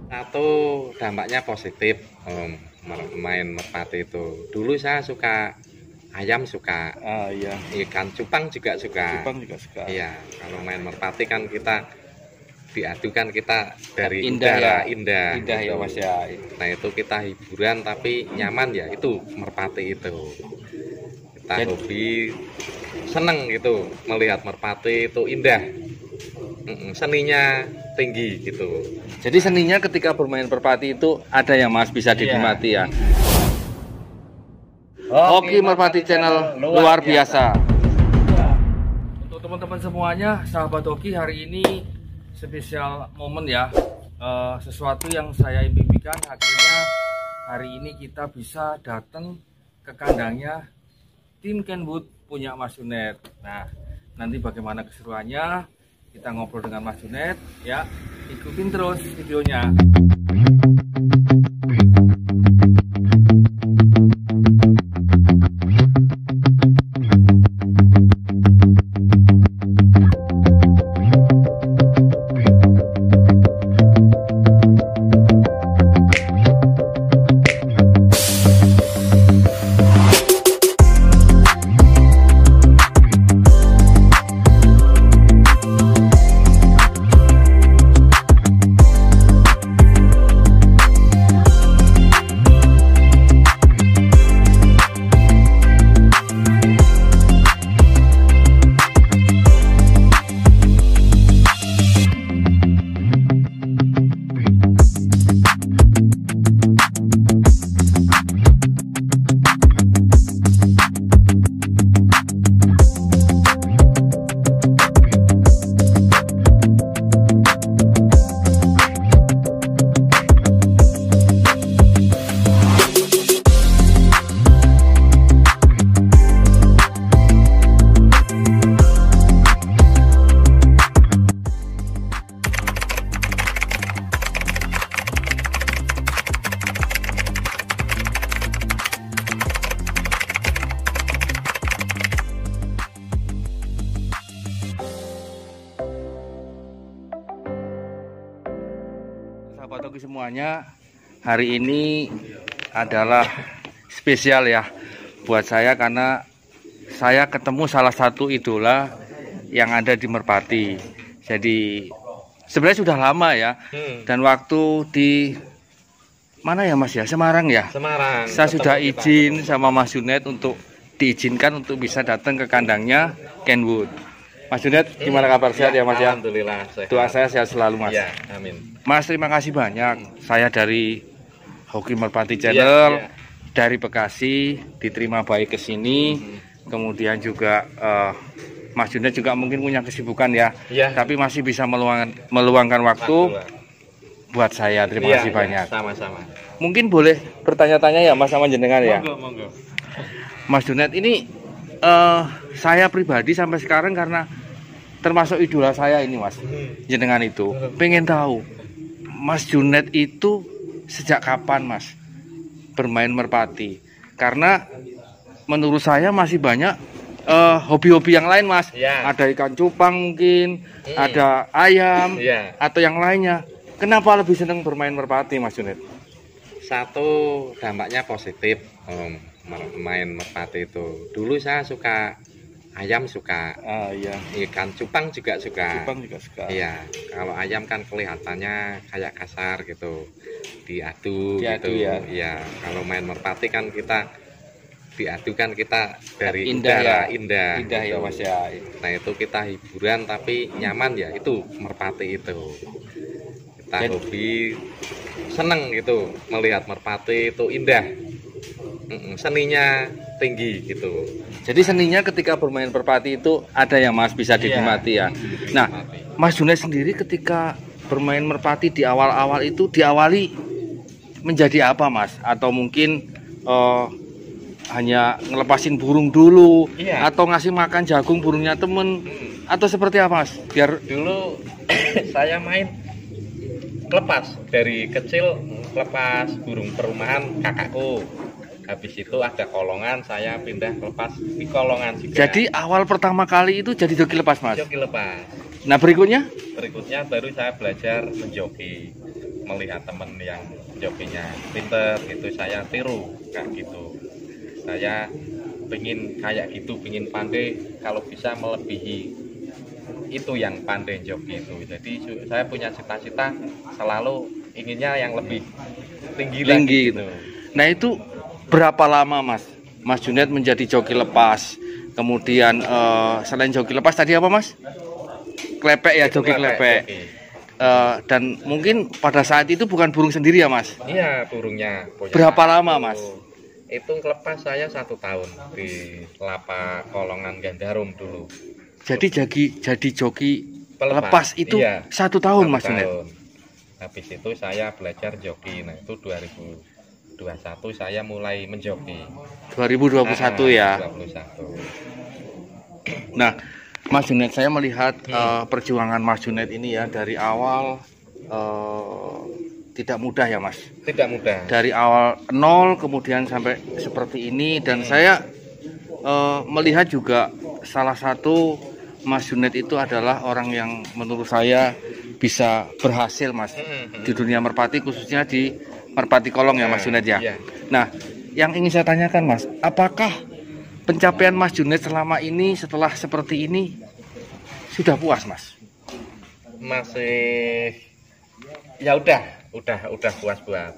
Satu, dampaknya positif main merpati itu. Dulu saya suka ayam, suka Iya. ikan cupang juga suka. Cupang juga suka. Iya, kalau main merpati kan kita diadukan, kita dari Indah udara, ya. indah Indah gitu. ya Mas ya. Nah itu kita hiburan tapi nyaman ya, itu merpati itu. Kita hobi, seneng gitu melihat merpati itu indah. Seninya tinggi gitu. Jadi seninya ketika bermain merpati itu ada ya Mas, bisa dinikmati ya. Hoki Merpati Channel luar biasa. Untuk teman-teman semuanya, sahabat hoki, hari ini spesial momen ya. Sesuatu yang saya impikan, akhirnya hari ini kita bisa datang ke kandangnya tim Kenwood punya Mas Junet. Nah, nanti bagaimana keseruannya kita ngobrol dengan Mas Junet ya. Ikutin terus videonya. Sahabat hoki semuanya, hari ini adalah spesial ya buat saya karena saya ketemu salah satu idola yang ada di Merpati. Jadi sebenarnya sudah lama ya. Dan waktu di mana ya Mas ya? Semarang ya? Semarang. Saya sudah izin sama Mas Junet untuk diizinkan untuk bisa datang ke kandangnya Kenwood. Mas Junet, gimana kabar? Sehat ya Mas ya? Alhamdulillah sehat. Doa saya sehat selalu Mas. Ya, amin. Mas, terima kasih banyak. Saya dari Hoki Merpati Channel, dari Bekasi, diterima baik ke sini. Kemudian juga Mas Junet juga mungkin punya kesibukan ya, tapi masih bisa meluangkan waktu buat saya. Terima kasih banyak. Sama-sama. Mungkin boleh bertanya-tanya ya Mas sama jenengan ya. Monggo. Mas Junet ini saya pribadi sampai sekarang karena termasuk idola saya ini Mas, jenengan itu pengen tahu Mas Junet itu sejak kapan Mas bermain merpati, karena menurut saya masih banyak hobi-hobi yang lain Mas, ada ikan cupang mungkin, ada ayam atau yang lainnya. Kenapa lebih senang bermain merpati Mas Junet? Satu, dampaknya positif main merpati itu. Dulu saya suka ayam, suka ikan cupang juga suka. Cupang juga suka. Iya, kalau ayam kan kelihatannya kayak kasar gitu, diadu gitu. Ya. Iya, kalau main merpati kan kita diadukan, kita dari Indah udara, ya. indah Indah gitu. ya Mas ya. Nah itu kita hiburan tapi nyaman ya, itu merpati itu. Kita hobi, seneng gitu melihat merpati itu indah. Seninya tinggi gitu. Jadi seninya ketika bermain merpati itu ada ya Mas, bisa dinikmati ya. Nah, Mas Junet sendiri ketika bermain merpati di awal-awal itu diawali menjadi apa Mas? Atau mungkin hanya ngelepasin burung dulu, atau ngasih makan jagung burungnya temen, atau seperti apa Mas? Biar dulu saya main lepas dari kecil, lepas burung perumahan kakakku. Habis itu ada kolongan, saya pindah lepas di kolongan juga. Jadi awal pertama kali itu jadi joki lepas Mas? Joki lepas. Nah, berikutnya Berikutnya baru saya belajar menjoki, melihat temen yang jokinya pinter gitu, saya tiru kayak gitu. Saya pengen kayak gitu, pengen pandai, kalau bisa melebihi itu yang pandai joki itu. Jadi saya punya cita-cita selalu inginnya yang lebih tinggi lagi gitu. Nah, itu berapa lama Mas Junet menjadi joki lepas? Kemudian selain joki lepas tadi apa Mas? Klepek ya, joki klepek. Dan mungkin pada saat itu bukan burung sendiri ya Mas? Iya, burungnya. Berapa lama Mas? Itu lepas saya 1 tahun di Lapak Kolongan Gandarum dulu. Jadi joki Pelepas. lepas itu Iya, 1 tahun 1 Mas Junet. tahun. Habis itu saya belajar joki. Nah, itu 2021 saya mulai menjoki. 2021 ya. 2021. Nah, Mas Junet, saya melihat perjuangan Mas Junet ini ya dari awal tidak mudah ya Mas. Tidak mudah. Dari awal 0 kemudian sampai seperti ini, dan saya melihat juga salah satu Mas Junet itu adalah orang yang menurut saya bisa berhasil Mas di dunia merpati, khususnya di merpati kolong ya Mas Junet ya. Iya. Nah, yang ingin saya tanyakan Mas, apakah pencapaian Mas Junet selama ini setelah seperti ini sudah puas Mas? Masih ya udah puas buat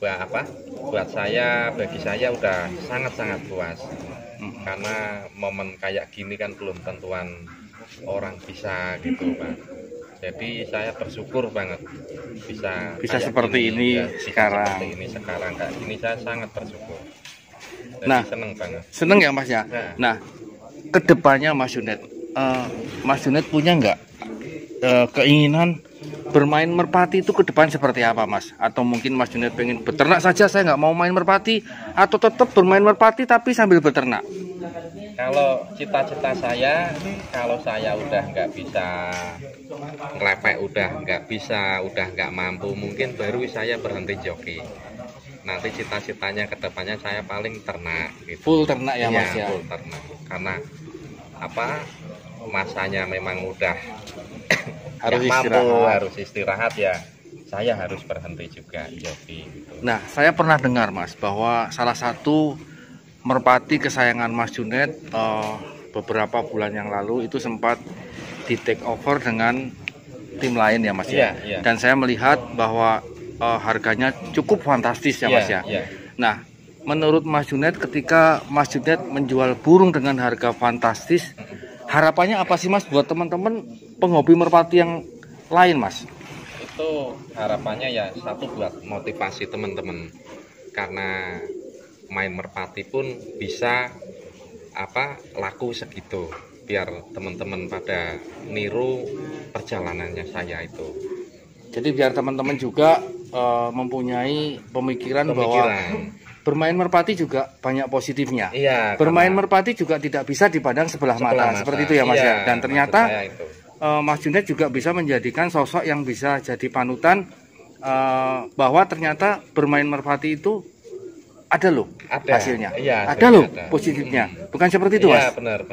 apa? Buat saya, bagi saya udah sangat-sangat puas. Karena momen kayak gini kan belum tentuan orang bisa gitu Pak. Jadi saya bersyukur banget bisa seperti ini ya, sekarang. Seperti ini sekarang kayak gini saya sangat bersyukur. Jadi Nah, seneng banget. Seneng ya Mas ya. Nah, kedepannya Mas Junet, Mas Junet punya nggak keinginan bermain merpati itu ke depan seperti apa Mas? Atau mungkin Mas Junet pengen beternak saja, saya nggak mau main merpati, atau tetap bermain merpati tapi sambil beternak? Kalau cita-cita saya, kalau saya udah nggak bisa ngelepek, udah nggak mampu, mungkin baru saya berhenti joki. Nanti cita-citanya ke depannya saya paling ternak gitu. Full ternak ya Mas ya? Full ternak. Karena apa, masanya memang udah harus harus istirahat ya. Saya harus berhenti juga joki gitu. Nah, saya pernah dengar Mas bahwa salah satu merpati kesayangan Mas Junet beberapa bulan yang lalu itu sempat di take over dengan tim lain ya Mas ya. Iya. Dan saya melihat bahwa harganya cukup fantastis ya Mas ya. Iya. Nah, menurut Mas Junet, ketika Mas Junet menjual burung dengan harga fantastis, harapannya apa sih Mas buat teman-teman penghobi merpati yang lain Mas? Itu harapannya ya satu, buat motivasi teman-teman, karena main merpati pun bisa laku segitu, biar teman-teman pada niru perjalanannya saya itu. Jadi biar teman-teman juga mempunyai pemikiran bahwa bermain merpati juga banyak positifnya. Iya. Bermain merpati juga tidak bisa dipandang sebelah mata. Seperti itu ya Mas ya. Dan ternyata Mas Junet juga bisa menjadikan sosok yang bisa jadi panutan, bahwa ternyata bermain merpati itu ada loh hasilnya. Iya, ada loh positifnya. Bukan seperti itu Mas? Iya, benar.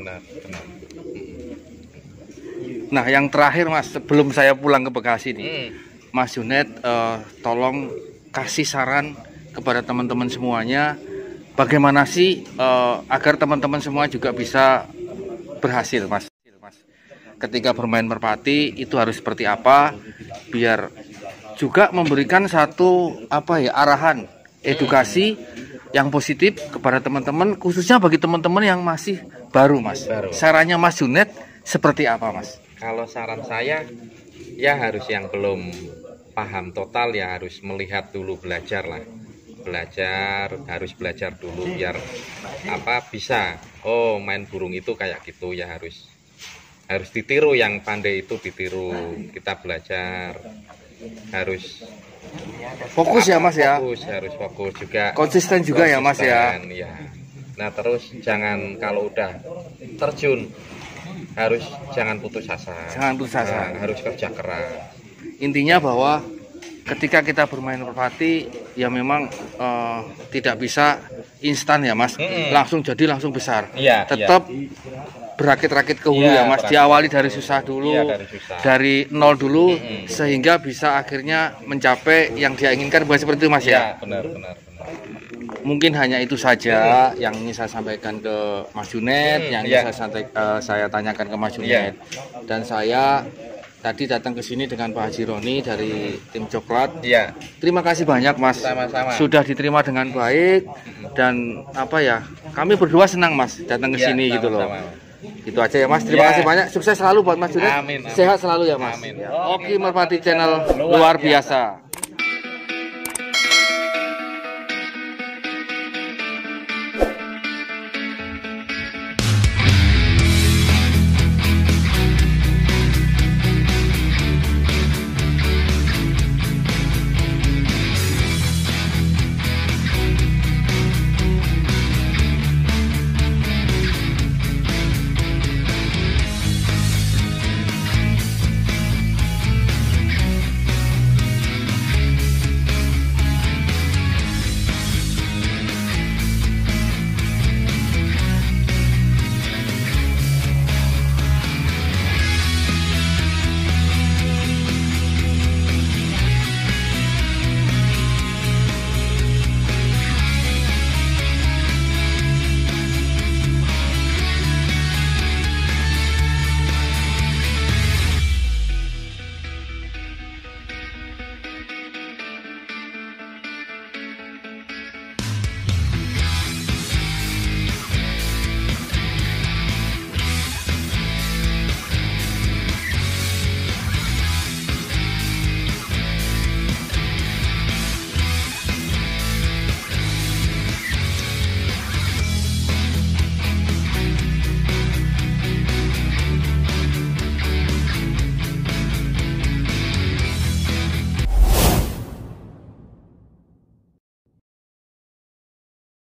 Nah, yang terakhir Mas, sebelum saya pulang ke Bekasi nih, Mas Junet tolong kasih saran kepada teman-teman semuanya, bagaimana sih agar teman-teman semua juga bisa berhasil Mas. Ketika bermain merpati itu harus seperti apa, biar juga memberikan satu arahan edukasi yang positif kepada teman-teman, khususnya bagi teman-teman yang masih baru Mas. Sarannya Mas Junet seperti apa Mas? Kalau saran saya ya harus yang belum paham total ya harus melihat dulu, harus belajar dulu biar bisa main burung itu kayak gitu ya, harus ditiru, yang pandai itu ditiru. Kita belajar harus fokus ya Mas ya. Harus fokus juga, konsisten juga ya Mas ya. Nah, terus jangan kalau udah terjun jangan putus asa. Harus kerja keras. Intinya bahwa ketika kita bermain merpati ya memang tidak bisa instan ya Mas, langsung jadi langsung besar. Iya, tetap berakit-rakit ke hulu ya Mas, diawali dari susah dulu, dari nol dulu, sehingga bisa akhirnya mencapai yang dia inginkan, bukan seperti itu Mas ya? Benar. Mungkin hanya itu saja yang ingin saya sampaikan ke Mas Junet, yang ingin saya tanyakan ke Mas Junet. Dan saya tadi datang ke sini dengan Pak Haji Roni dari tim coklat. Iya. Terima kasih banyak Mas. Sama-sama. Sudah diterima dengan baik dan apa ya? Kami berdua senang Mas datang ke sini gitu loh. Gitu aja ya Mas. Terima kasih banyak. Sukses selalu buat Mas Junet. Amin. Sehat selalu ya Mas. Amin. Oki Merpati Channel luar biasa.